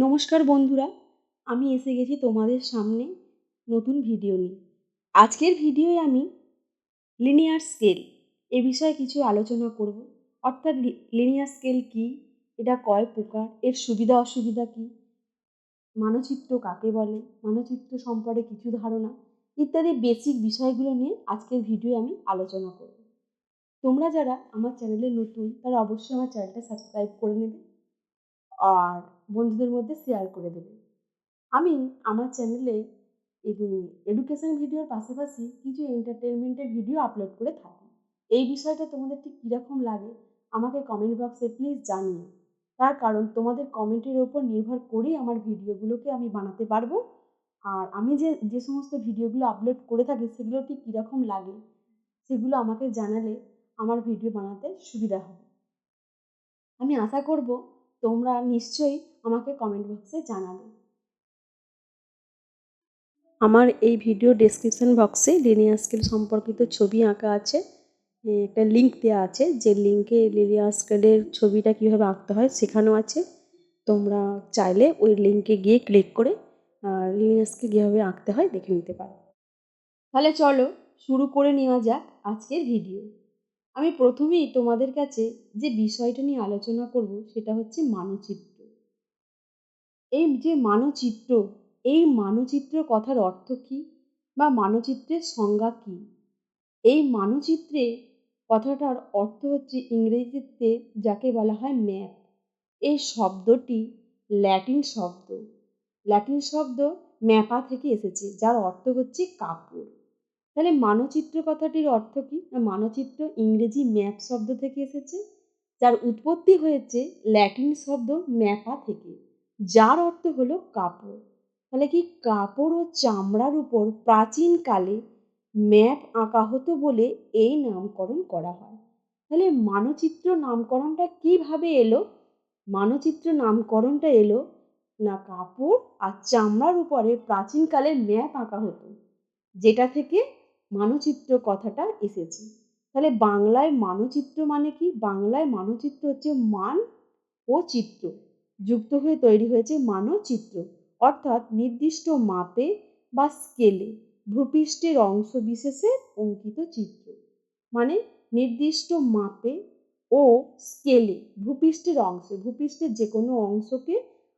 নমস্কার বন্ধুরা, আমি এসে গেছি তোমাদের সামনে নতুন ভিডিও নিয়ে। আজকের ভিডিওয়ে আমি লিনিয়ার স্কেল এ বিষয়ে কিছু আলোচনা করব। অর্থাৎ লিনিয়ার স্কেল কী, এটা কয় প্রকার, এর সুবিধা অসুবিধা কী, মানচিত্র কাকে বলে, মানচিত্র সম্পর্কে কিছু ধারণা ইত্যাদি বেসিক বিষয়গুলো নিয়ে আজকের ভিডিও আমি আলোচনা করব। তোমরা যারা আমার চ্যানেলে নতুন তারা অবশ্যই আমার চ্যানেলটা সাবস্ক্রাইব করে নেবে আর বন্ধুদের মধ্যে শেয়ার করে দেবে। আমি আমার চ্যানেলে এডুকেশন ভিডিওর পাশাপাশি কিছু এন্টারটেনমেন্টের ভিডিও আপলোড করে থাকি। এই বিষয়টা তোমাদের ঠিক কীরকম লাগে আমাকে কমেন্ট বক্সে প্লিজ জানিও। তার কারণ তোমাদের কমেন্টের ওপর নির্ভর করেই আমার ভিডিওগুলোকে আমি বানাতে পারবো। আর আমি যে সমস্ত ভিডিওগুলো আপলোড করে থাকি সেগুলো ঠিক কীরকম লাগে সেগুলো আমাকে জানালে আমার ভিডিও বানাতে সুবিধা হবে। আমি আশা করব তোমরা নিশ্চয়ই আমাকে কমেন্ট বক্সে জানাবে। আমার এই ভিডিও ডেসক্রিপশন বক্সে লিনিয়ার স্কেল সম্পর্কিত ছবি আঁকা আছে, একটা লিঙ্ক দেওয়া আছে, যে লিঙ্কে লিনিয়ার স্কেলের ছবিটা কীভাবে আঁকতে হয় শেখানো আছে। তোমরা চাইলে ওই লিঙ্কে গিয়ে ক্লিক করে লিনিয়ার স্কেল কীভাবে আঁকতে হয় দেখে নিতে পারো। তাহলে চলো শুরু করে নেওয়া যাক আজকের ভিডিও। আমি প্রথমেই তোমাদের কাছে যে বিষয়টা নিয়ে আলোচনা করব সেটা হচ্ছে মানচিত্র। এই যে মানচিত্র, এই মানচিত্র কথার অর্থ কী বা মানচিত্রের সংজ্ঞা কী? এই মানচিত্রে কথাটার অর্থ হচ্ছে ইংরেজিতে যাকে বলা হয় ম্যাপ। এই শব্দটি ল্যাটিন শব্দ ম্যাপা থেকে এসেছে, যার অর্থ হচ্ছে কাপড়। তাহলে মানচিত্র কথাটির অর্থ কী? না, মানচিত্র ইংরেজি ম্যাপ শব্দ থেকে এসেছে, যার উৎপত্তি হয়েছে ল্যাটিন শব্দ ম্যাপা থেকে, যার অর্থ হলো কাপড়। তাহলে কি কাপড় ও চামড়ার উপর প্রাচীনকালে ম্যাপ আঁকা হতো বলে এই নামকরণ করা হয়। তাহলে মানচিত্র নামকরণটা কিভাবে এলো? মানচিত্র নামকরণটা এলো না, কাপড় আর চামড়ার উপরে প্রাচীনকালে ম্যাপ আঁকা হতো, যেটা থেকে মানচিত্র কথাটা এসেছে। তাহলে বাংলায় মানচিত্র মানে কি? বাংলায় মানচিত্র হচ্ছে মান ও চিত্র যুক্ত হয়ে তৈরি হয়েছে মানচিত্র, অর্থাৎ নির্দিষ্ট মাপে বা স্কেলে ভূপৃষ্ঠের অংশ বিশেষে অঙ্কিত চিত্র। মানে নির্দিষ্ট মাপে ও স্কেলে ভূপৃষ্ঠের যে কোনো অংশকে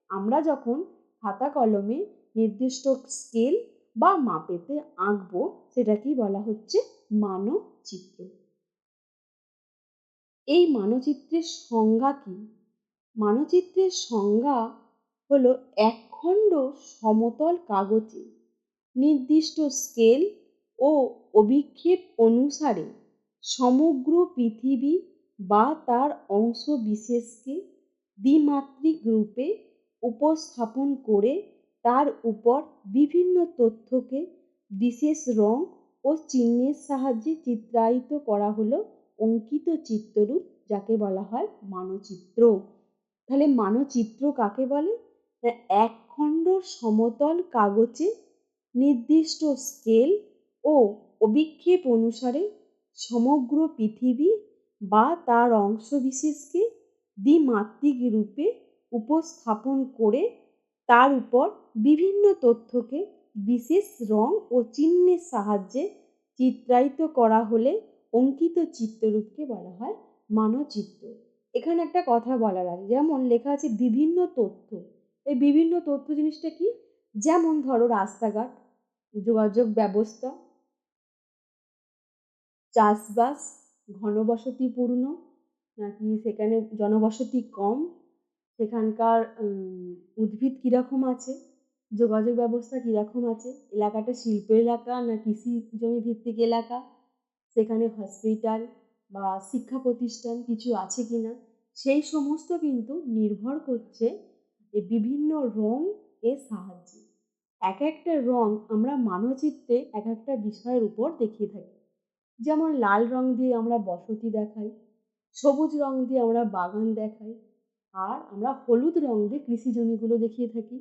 আমরা যখন খাতা কলমে নির্দিষ্ট স্কেল বা মাপেতে আঁকবো সেটাকেই বলা হচ্ছে মানচিত্র। এই মানচিত্রের সংজ্ঞা কি? মানচিত্রের সংজ্ঞা হলো একখণ্ড সমতল কাগজে নির্দিষ্ট স্কেল ও অভিক্ষেপ অনুসারে সমগ্র পৃথিবী বা তার অংশ বিশেষকে দ্বিমাত্রিক রূপে উপস্থাপন করে তার উপর বিভিন্ন তথ্যকে বিশেষ রং ও চিহ্নের সাহায্যে চিত্রায়িত করা হলো অঙ্কিত চিত্ররূপ, যাকে বলা হয় মানচিত্র। তাহলে মানচিত্র কাকে বলে? একখণ্ড সমতল কাগজে নির্দিষ্ট স্কেল ও অভিক্ষেপ অনুসারে সমগ্র পৃথিবী বা তার অংশবিশেষকে দ্বিমাত্রিক রূপে উপস্থাপন করে তার উপর বিভিন্ন তথ্যকে বিশেষ রং ও চিহ্নের সাহায্যে চিত্রায়িত করা হলে অঙ্কিত চিত্ররূপকে বলা হয় মানচিত্র। এখানে একটা কথা বলার আছে, যেমন লেখা আছে বিভিন্ন তথ্য। এই বিভিন্ন তথ্য জিনিসটা কি? যেমন ধরো রাস্তাঘাট, যোগাযোগ ব্যবস্থা, চাষবাস, ঘনবসতিপূর্ণ নাকি সেখানে জনবসতি কম, সেখানকার উদ্ভিদ কীরকম আছে, যোগাযোগ ব্যবস্থা কীরকম আছে, এলাকাটা শিল্প এলাকা না কৃষি জমি ভিত্তিক এলাকা, সেখানে হসপিটাল বা শিক্ষা প্রতিষ্ঠান কিছু আছে কি না, সেই সমস্ত কিন্তু নির্ভর করছে এই বিভিন্ন রং এর সাহায্যে। এক একটা রং আমরা মানচিত্রে এক একটা বিষয়ের উপর দেখিয়ে থাকি। যেমন লাল রং দিয়ে আমরা বসতি দেখাই, সবুজ রং দিয়ে আমরা বাগান দেখাই, আর আমরা হলুদ রং দিয়ে কৃষি জমিগুলো দেখিয়ে থাকি,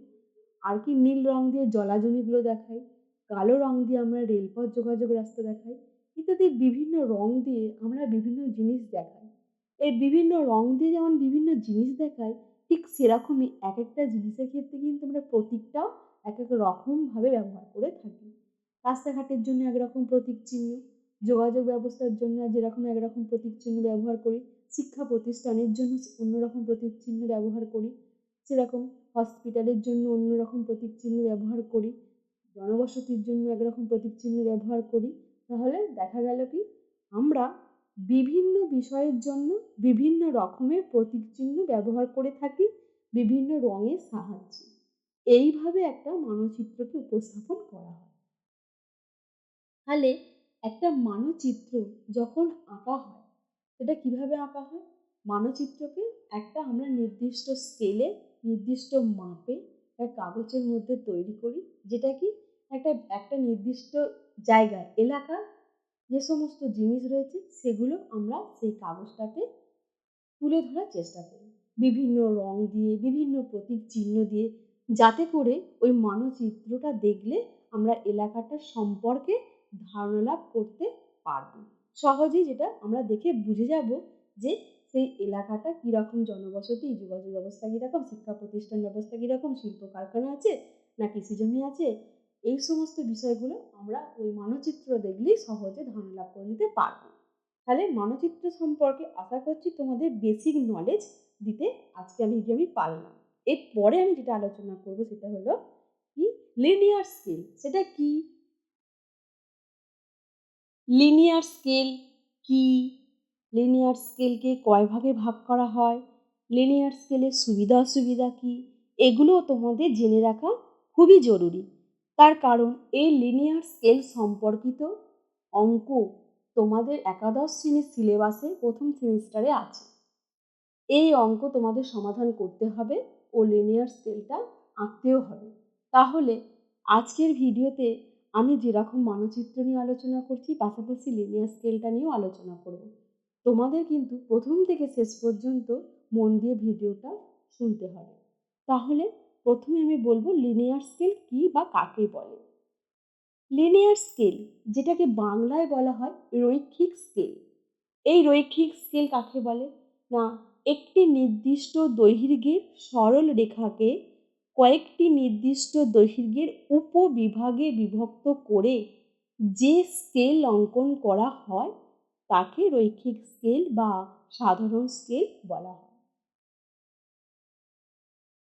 আর কি নীল রং দিয়ে জলা জমিগুলো দেখাই, কালো রং দিয়ে আমরা রেলপথ যোগাযোগ রাস্তা দেখাই, ইত্যাদি বিভিন্ন রং দিয়ে আমরা বিভিন্ন জিনিস দেখাই। এই বিভিন্ন রং দিয়ে যেমন বিভিন্ন জিনিস দেখাই, ঠিক সেরকমই এক একটা জিনিসের ক্ষেত্রে কিন্তু আমরা প্রতীকটাও এক এক রকমভাবে ব্যবহার করে থাকি। রাস্তাঘাটের জন্য একরকম প্রতীক চিহ্ন, যোগাযোগ ব্যবস্থার জন্য যেরকম একরকম প্রতীক চিহ্ন ব্যবহার করি, শিক্ষা প্রতিষ্ঠানের জন্য অন্যরকম প্রতীক চিহ্ন ব্যবহার করি, সেরকম হসপিটালের জন্য অন্যরকম প্রতীক চিহ্ন ব্যবহার করি, জনবসতির জন্য একরকম প্রতীক চিহ্ন ব্যবহার করি। তাহলে দেখা গেল কি আমরা বিভিন্ন বিষয়ের জন্য বিভিন্ন রকমের প্রতীক চিহ্ন ব্যবহার করে থাকি বিভিন্ন রঙের সাহায্যে। এইভাবে একটা মানচিত্রকে উপস্থাপন করা হয়। তাহলে একটা মানচিত্র যখন আঁকা হয় সেটা কিভাবে আঁকা হয়? মানচিত্রকে একটা আমরা নির্দিষ্ট স্কেলে নির্দিষ্ট মাপে একটা কাগজের মধ্যে তৈরি করি, যেটা কি একটা একটা নির্দিষ্ট জায়গায় এলাকার যে সমস্ত জিনিস রয়েছে সেগুলো আমরা সেই কাগজটাতে তুলে ধরার চেষ্টা করি বিভিন্ন রং দিয়ে, বিভিন্ন প্রতীক চিহ্ন দিয়ে, যাতে করে ওই মানচিত্রটা দেখলে আমরা এলাকাটার সম্পর্কে ধারণা লাভ করতে পারব। সহজেই যেটা আমরা দেখে বুঝে যাব যে সেই এলাকাটা কীরকম, জনবসতি, যোগাযোগ ব্যবস্থা কীরকম, শিক্ষা প্রতিষ্ঠান ব্যবস্থা কীরকম, শিল্প কারখানা আছে না কৃষি জমি আছে, এই সমস্ত বিষয়গুলো আমরা ওই মানচিত্র দেখলেই সহজে ধারণা লাভ করে নিতে পারব। তাহলে মানচিত্র সম্পর্কে আশা করছি তোমাদের বেসিক নলেজ দিতে আজকে আমি পারলাম। এরপরে আমি যেটা আলোচনা করব সেটা হলো কি লিনিয়ার স্কেল। সেটা কি? লিনিয়ার স্কেল কি? লিনিয়ার স্কেলকে কয় ভাগে ভাগ করা হয়? লিনিয়ার স্কেলের সুবিধা অসুবিধা কি? এগুলো তোমাদের জেনে রাখা খুবই জরুরি। তার কারণ এই লিনিয়ার স্কেল সম্পর্কিত অঙ্ক তোমাদের একাদশ শ্রেণীর সিলেবাসে প্রথম সেমিস্টারে আছে। এই অঙ্ক তোমাদের সমাধান করতে হবে ও লিনিয়ার স্কেলটা আঁকতেও হবে। তাহলে আজকের ভিডিওতে আমি যেরকম মানচিত্র নিয়ে আলোচনা করছি পাশাপাশি লিনিয়ার স্কেলটা নিয়েও আলোচনা করব। তোমাদের কিন্তু প্রথম থেকে শেষ পর্যন্ত মন দিয়ে ভিডিওটা শুনতে হবে। তাহলে প্রথমে আমি বলবো লিনিয়ার স্কেল কি বা কাকে বলে। লিনিয়ার স্কেল, যেটাকে বাংলায় বলা হয় রৈখিক স্কেল। এই রৈখিক স্কেল কাকে বলে? না, একটি নির্দিষ্ট দৈর্ঘ্যের সরল রেখাকে কয়েকটি নির্দিষ্ট দৈর্ঘ্যের উপবিভাগে বিভক্ত করে যে স্কেল অঙ্কন করা হয় তাকে রৈখিক স্কেল বা সাধারণ স্কেল বলা হয়।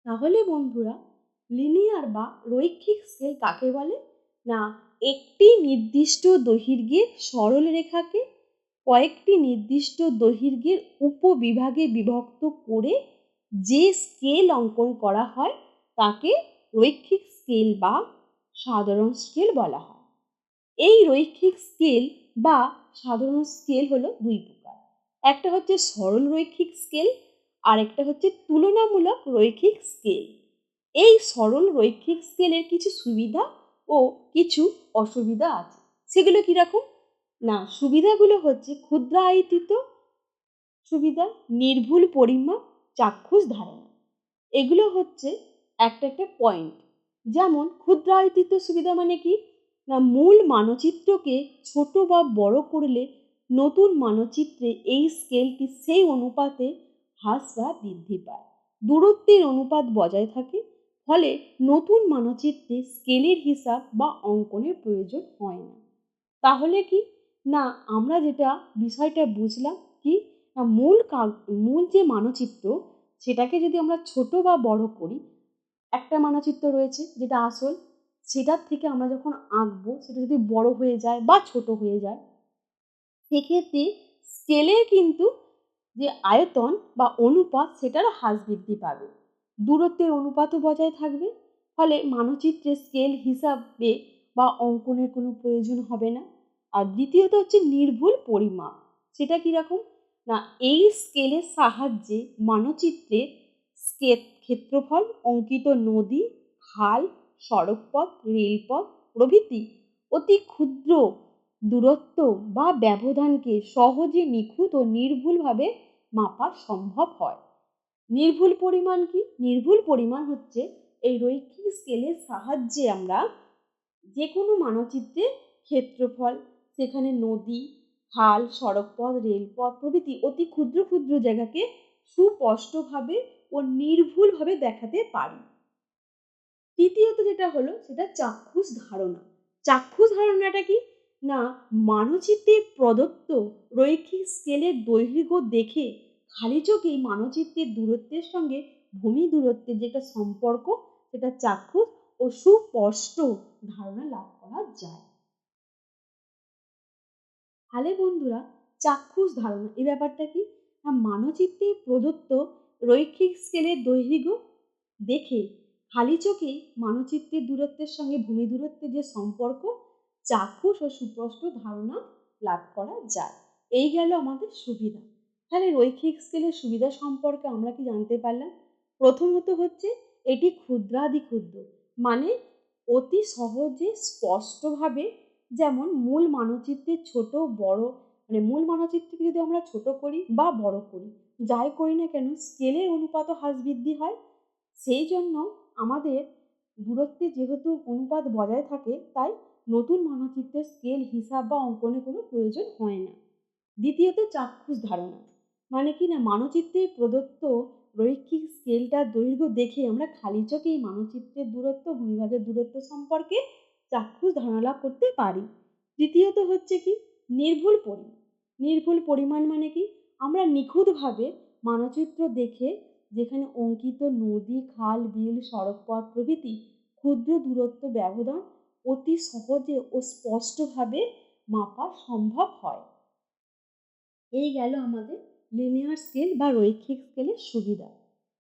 তাহলে বন্ধুরা, লিনিয়ার বা রৈখিক স্কেল কাকে বলে? না, একটি নির্দিষ্ট দৈর্ঘ্যের সরল রেখাকে কয়েকটি নির্দিষ্ট দৈর্ঘ্যের উপবিভাগে বিভক্ত করে যে স্কেল অঙ্কন করা হয় তাকে রৈখিক স্কেল বা সাধারণ স্কেল বলা হয়। এই রৈখিক স্কেল বা সাধারণ স্কেল হলো দুই প্রকার। একটা হচ্ছে সরল রৈখিক স্কেল আর একটা হচ্ছে তুলনামূলক রৈখিক স্কেল। এই সরল রৈখিক স্কেলের কিছু সুবিধা ও কিছু অসুবিধা আছে। সেগুলো কীরকম? না, সুবিধাগুলো হচ্ছে ক্ষুদ্রায়িত সুবিধা, নির্ভুল পরিমাপ, চাক্ষুষ ধারণা। এগুলো হচ্ছে একটা একটা পয়েন্ট। যেমন ক্ষুদ্রায়িত সুবিধা মানে কি? না, মূল মানচিত্রকে ছোট বা বড় করলে নতুন মানচিত্রে এই স্কেলটি সেই অনুপাতে হ্রাস বা বৃদ্ধি পায়। দূরত্বের অনুপাত বজায় থাকে, ফলে নতুন মানচিত্রে স্কেলের হিসাব বা অঙ্কনের প্রয়োজন হয় না। তাহলে কি? না, আমরা যেটা বিষয়টা বুঝলাম কি, না মূল যে মানচিত্র সেটাকে যদি আমরা ছোট বা বড় করি, একটা মানচিত্র রয়েছে যেটা আসল, সেটার থেকে আমরা যখন আঁকবো সেটা যদি বড় হয়ে যায় বা ছোট হয়ে যায়, সেক্ষেত্রে স্কেলের কিন্তু যে আয়তন বা অনুপাত সেটার হ্রাস বৃদ্ধি পাবে, দূরত্বের অনুপাতও বজায় থাকবে, ফলে মানচিত্রের স্কেল হিসাবে বা অঙ্কনের কোনো প্রয়োজন হবে না। আর দ্বিতীয়ত হচ্ছে নির্ভুল পরিমাপ। সেটা কীরকম? না, এই স্কেলের সাহায্যে মানচিত্রের ক্ষেত্রফল, অঙ্কিত নদী, খাল, সড়কপথ, রেলপথ প্রভৃতি অতি ক্ষুদ্র দূরত্ব বা ব্যবধানকে সহজে নিখুঁত ও নির্ভুলভাবে মাপা সম্ভব হয়। নির্ভুল পরিমাণ কি? নির্ভুল পরিমাণ হচ্ছে এই রৈখিক স্কেলের সাহায্যে আমরা যে কোনো মানচিত্রের ক্ষেত্রফল, সেখানে নদী, খাল, সড়কপথ, রেলপথ প্রভৃতি অতি ক্ষুদ্র ক্ষুদ্র জায়গাকে সুস্পষ্টভাবে ও নির্ভুলভাবে দেখাতে পারি। তৃতীয়ত যেটা হলো সেটা চাক্ষুষ ধারণা। চাক্ষুষ ধারণাটা কি? না, মানচিত্রে প্রদত্ত রৈখিক স্কেলের দৈর্ঘ্য দেখে খালি চোখেই মানচিত্রের দূরত্বের সঙ্গে ভূমি দূরত্বের যে একটা সম্পর্ক সেটা চাক্ষুষ ও সুস্পষ্ট ধারণা লাভ করা যায়। তাহলে বন্ধুরা, চাক্ষুষ ধারণা এই ব্যাপারটা কি? না, মানচিত্রে প্রদত্ত রৈখিক স্কেলের দৈর্ঘ্য দেখে খালি চোখেই মানচিত্রের দূরত্বের সঙ্গে ভূমি দূরত্বের যে সম্পর্ক চাক্ষুষ ও সুস্পষ্ট ধারণা লাভ করা যায়। এই গেল আমাদের সুবিধা। তাহলে রৈখিক স্কেলের সুবিধা সম্পর্কে আমরা কি জানতে পারলাম? প্রথমত হচ্ছে এটি ক্ষুদ্রাতি ক্ষুদ্র, মানে অতি সহজে স্পষ্টভাবে, যেমন মূল মানচিত্রের ছোট বড়, মানে মূল মানচিত্রকে যদি আমরা ছোট করি বা বড় করি, যাই করি না কেন স্কেলের অনুপাত হ্রাস বৃদ্ধি হয়। সেই জন্য আমাদের দূরত্বে যেহেতু অনুপাত বজায় থাকে, তাই নতুন মানচিত্রের স্কেল হিসাব বা অঙ্কনের কোনো প্রয়োজন হয় না। দ্বিতীয়ত চাক্ষুষ ধারণা, মানে কি না, মানচিত্রে প্রদত্ত রৈখিক স্কেলটার দৈর্ঘ্য দেখে আমরা খালি চোখেই মানচিত্রের দূরত্ব ভূমিভাগের দূরত্ব সম্পর্কে চাক্ষুষ ধারণা লাভ করতে পারি। তৃতীয়ত হচ্ছে কি, নির্ভুল পরিমাণ। নির্ভুল পরিমাণ মানে কি, আমরা নিখুঁতভাবে মানচিত্র দেখে যেখানে অঙ্কিত নদী, খাল, বিল, সড়কপথ প্রভৃতি ক্ষুদ্র দূরত্ব ব্যবধান অতি সহজে ও স্পষ্টভাবে মাপা সম্ভব হয়। এই গেল আমাদের লিনিয়ার স্কেল বা রৈখিক স্কেলের সুবিধা।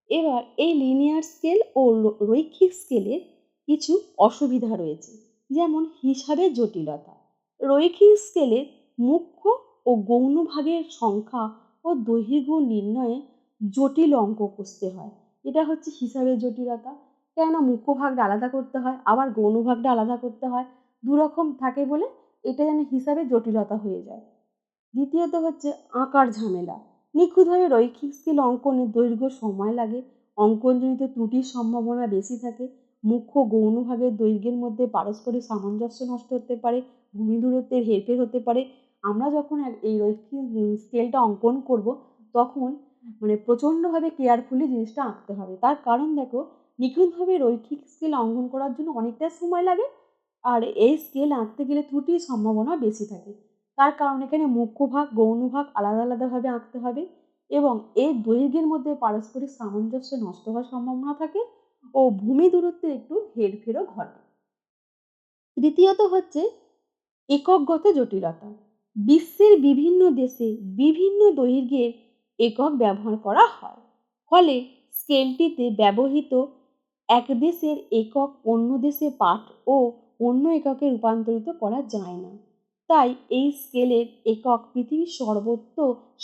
এবার এই লিনিয়ার স্কেল ও রৈখিক স্কেলের কিছু অসুবিধা রয়েছে, যেমন হিসাবের জটিলতা। রৈখিক স্কেলের মুখ্য ও গৌণ ভাগের সংখ্যা ও দৈর্ঘ্য নির্ণয়ে জটিল অঙ্ক কষতে হয়। এটা হচ্ছে হিসাবের জটিলতা। কেননা মুখ্য ভাগটা আলাদা করতে হয়, আবার গৌণ ভাগটা আলাদা করতে হয়, দুরকম থাকে বলে এটা যেন হিসাবে জটিলতা হয়ে যায়। দ্বিতীয়ত হচ্ছে আঁকার ঝামেলা। নিখুঁতভাবে রৈখিক স্কেল অঙ্কনে দৈর্ঘ্য সময় লাগে, অঙ্কনজনিত ত্রুটির সম্ভাবনা বেশি থাকে, মুখ্য গৌণ ভাগের দৈর্ঘ্যের মধ্যে পারস্পরিক সামঞ্জস্য নষ্ট হতে পারে, ভূমি দূরত্বের হেরফের হতে পারে। আমরা যখন এই রৈখিক স্কেলটা অঙ্কন করব তখন মানে প্রচণ্ডভাবে কেয়ারফুলি জিনিসটা আঁকতে হবে। তার কারণ দেখো, নিখুঁতভাবে রৈখিক স্কেল অঙ্কন করার জন্য অনেকটা সময় লাগে, আর এই স্কেল আঁকতে গেলে ত্রুটির সম্ভাবনা বেশি থাকে। তার কারণ এখানে মুখ্য ভাগ গৌণ ভাগ আলাদা আলাদাভাবে আঁকতে হবে এবং এর দৈর্ঘ্যের মধ্যে পারস্পরিক সামঞ্জস্য নষ্ট হওয়ার সম্ভাবনা থাকে ও ভূমি দূরত্বের একটু হেরফেরও ঘটে। তৃতীয়ত হচ্ছে এককগত জটিলতা। বিশ্বের বিভিন্ন দেশে বিভিন্ন দৈর্ঘ্যের একক ব্যবহার করা হয়, ফলে স্কেলটিতে ব্যবহৃত এক দেশের একক অন্য দেশে পাঠ ও অন্য এককে রূপান্তরিত করা যায় না। তাই এই স্কেলের একক পৃথিবীর সর্বত্র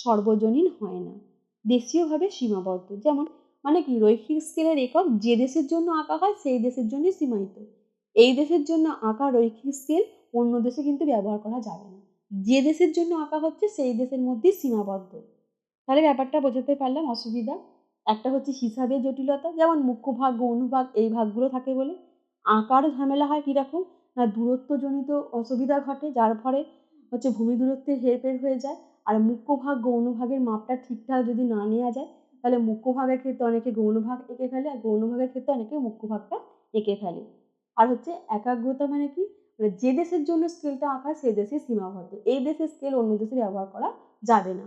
সর্বজনীন হয় না, দেশীয়ভাবে সীমাবদ্ধ। যেমন মানে কি, রৈখিক স্কেলের একক যে দেশের জন্য আঁকা হয় সেই দেশের জন্য সীমায়িত। এই দেশের জন্য আঁকা রৈখিক স্কেল অন্য দেশে কিন্তু ব্যবহার করা যাবে না, যে দেশের জন্য আঁকা হচ্ছে সেই দেশের মধ্যেই সীমাবদ্ধ। তাহলে ব্যাপারটা বোঝাতে পারলাম অসুবিধা। একটা হচ্ছে হিসাবের জটিলতা, যেমন মুখ্য ভাগ গৌণ ভাগ এই ভাগগুলো থাকে বলে। আঁকার ঝামেলা হয় কীরকম, না দূরত্বজনিত অসুবিধা ঘটে, যার ফলে হচ্ছে ভূমি দূরত্বের হেরফের হয়ে যায়। আর মুখ্য ভাগ গৌণ ভাগের মাপটা ঠিকঠাক যদি না নেওয়া যায়, তাহলে মুখ্য ভাগের ক্ষেত্রে অনেকে গৌণ ভাগ এঁকে ফেলে, আর গৌণ ভাগের ক্ষেত্রে অনেকে মুখ্য ভাগটা এঁকে ফেলে। আর হচ্ছে একাগ্রতা মানে কি, মানে যে দেশের জন্য স্কেলটা আঁকা সেই দেশে সীমাবদ্ধ, এই দেশের স্কেল অন্য দেশে ব্যবহার করা যাবে না।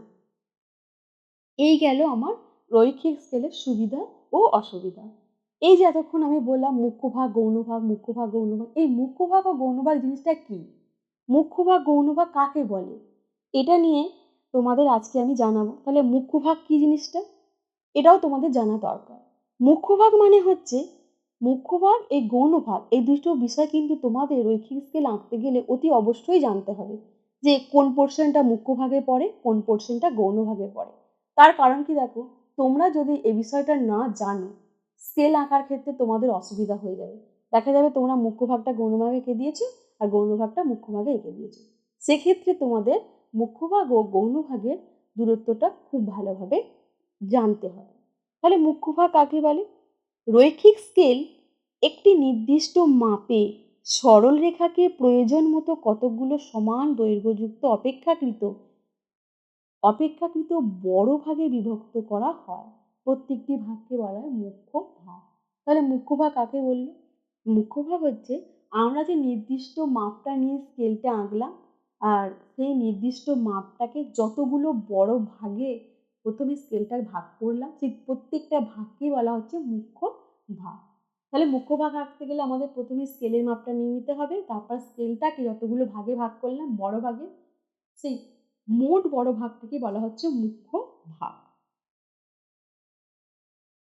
এই গেল আমার রৈখিক স্কেলের সুবিধা ও অসুবিধা। এই যে এতক্ষণ আমি বললাম মুখ্য ভাগ গৌণ ভাগ, মুখ্য ভাগ গৌণ ভাগ, এই মুখ্য ভাগ ও গৌণ ভাগ জিনিসটা কি, মুখ্য ভাগ গৌণ ভাগ কাকে বলে, এটা নিয়ে তোমাদের আজকে আমি জানাবো। তাহলে মুখ্য ভাগ কি জিনিসটা, এটাও তোমাদের জানা দরকার। মুখ্য ভাগ মানে হচ্ছে, মুখ্য ভাগ এই গৌণ ভাগ এই দুটো বিষয় কিন্তু তোমাদের রৈখিক স্কেল আঁকতে গেলে অতি অবশ্যই জানতে হবে, যে কোন পোর্শনটা মুখ্য ভাগে পড়ে, কোন পোর্শনটা গৌণ ভাগে পড়ে। তার কারণ কি দেখো, তোমরা যদি এই বিষয়টা না জানো, স্কেল আঁকার ক্ষেত্রে তোমাদের অসুবিধা হয়ে যাবে। দেখা যাবে তোমরা মুখ্য ভাগটা গৌণ ভাগে এঁকে দিয়েছো আর গৌণ ভাগটা মুখ্য ভাগে এঁকে দিয়েছো। সেক্ষেত্রে তোমাদের মুখ্য ভাগ ও গৌণ ভাগের দূরত্বটা খুব ভালোভাবে জানতে হবে। তাহলে মুখ্য ভাগ কাকে বলে? রৈখিক স্কেল একটি নির্দিষ্ট মাপে সরল রেখাকে প্রয়োজন মতো কতকগুলো সমান দৈর্ঘ্যযুক্ত অপেক্ষাকৃত বড় ভাগে বিভক্ত করা হয়। প্রত্যেকটি ভাগকে বলা হয় মুখ্য ভাগ। তাহলে মুখ্য ভাগ কাকে বলল? মুখ্য ভাগ হচ্ছে আমরা যে নির্দিষ্ট মাপটা নিয়ে স্কেলটা আঁকলাম, আর সেই নির্দিষ্ট মাপটাকে যতগুলো বড় ভাগে প্রথমে স্কেলটা ভাগ করলাম, সেই প্রত্যেকটা ভাগকেই বলা হচ্ছে মুখ্য ভাগ। তাহলে মুখ্য ভাগ আঁকতে গেলে আমাদের প্রথমে স্কেলের মাপটা নিয়ে নিতে হবে, তারপর স্কেলটাকে যতগুলো ভাগে ভাগ করলাম বড় ভাগে, সেই মোট বড় ভাগটাকে বলা হচ্ছে মুখ্য ভাগ।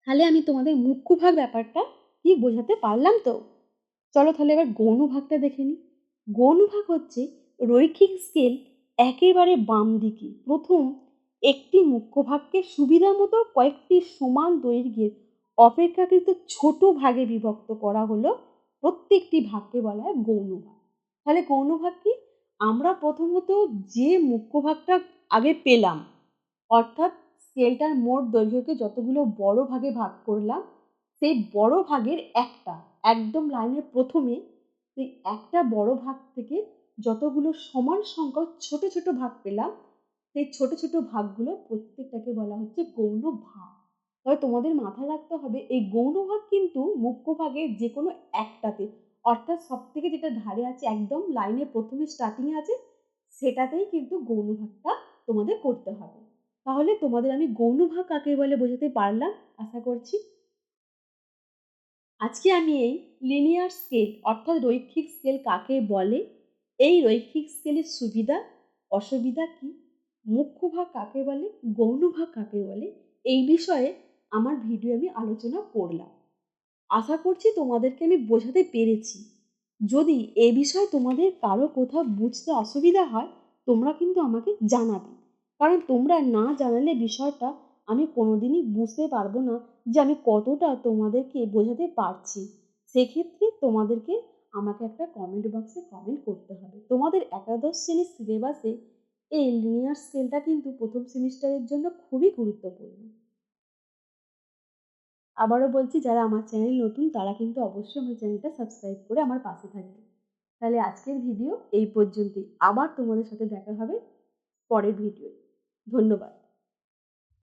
তাহলে আমি তোমাদের মুখ্য ভাগ ব্যাপারটা কি বোঝাতে পারলাম তো? চলো তাহলে এবার গৌণ ভাগটা দেখে নিই। গৌণ ভাগ হচ্ছে রৈখিক স্কেল একেবারে বাম দিকে প্রথম একটি মুখ্য ভাগকে সুবিধা মতো কয়েকটি সমান দৈর্ঘ্যের অপেক্ষাকৃত ছোট ভাগে বিভক্ত করা হলো, প্রত্যেকটি ভাগকে বলা হয় গৌণ ভাগ। তাহলে গৌণ ভাগ কি? আমরা প্রথমত যে মুখ্য ভাগটা আগে পেলাম, অর্থাৎ স্কেলটার মোট দৈর্ঘ্যকে যতগুলো বড় ভাগে ভাগ করলাম, সেই বড় ভাগের একটা একদম লাইনের প্রথমে সেই একটা বড় ভাগ থেকে যতগুলো সমান সংখ্যক ছোট ছোট ভাগ পেলাম, সেই ছোট ছোট ভাগগুলো প্রত্যেকটাকে বলা হচ্ছে গৌণ ভাগ। তবে তোমাদের মাথায় রাখতে হবে এই গৌণ ভাগ কিন্তু মুখ্য ভাগের যে কোনো একটাতে, অর্থাৎ সব থেকে যেটা ধারে আছে একদম লাইনের প্রথমে স্টার্টিংয়ে আছে, সেটাতেই কিন্তু গৌণ ভাগটা তোমাদের করতে হবে। তাহলে তোমাদের আমি গৌণ ভাগ কাকে বলে বোঝাতে পারলাম আশা করছি। আজকে আমি এই লিনিয়ার স্কেল অর্থাৎ রৈখিক স্কেল কাকে বলে, এই রৈখিক স্কেলের সুবিধা অসুবিধা কি, মুখ্য ভাগ কাকে বলে, গৌণ ভাগ কাকে বলে, এই বিষয়ে আমার ভিডিও আমি আলোচনা করলাম। আশা করছি তোমাদেরকে আমি বোঝাতে পেরেছি। যদি এ বিষয়ে তোমাদের কারো কোথাও বুঝতে অসুবিধা হয়, তোমরা কিন্তু আমাকে জানাবে। কারণ তোমরা না জানালে বিষয়টা আমি কোনোদিনই বুঝতে পারবো না যে আমি কতটা তোমাদেরকে বোঝাতে পারছি। সেক্ষেত্রে তোমাদেরকে আমাকে একটা কমেন্ট বক্সে কমেন্ট করতে হবে। তোমাদের একাদশ শ্রেণীর সিলেবাসে এই লিনিয়ার স্কেলটা কিন্তু প্রথম সেমিস্টারের জন্য খুবই গুরুত্বপূর্ণ। আবারও বলছি, যারা আমার চ্যানেল নতুন তারা কিন্তু অবশ্যই আমার চ্যানেলটা সাবস্ক্রাইব করে আমার পাশে থাকবে। তাহলে আজকের ভিডিও এই পর্যন্তই। আবার তোমাদের সাথে দেখা হবে পরের ভিডিওয়। ধন্যবাদ।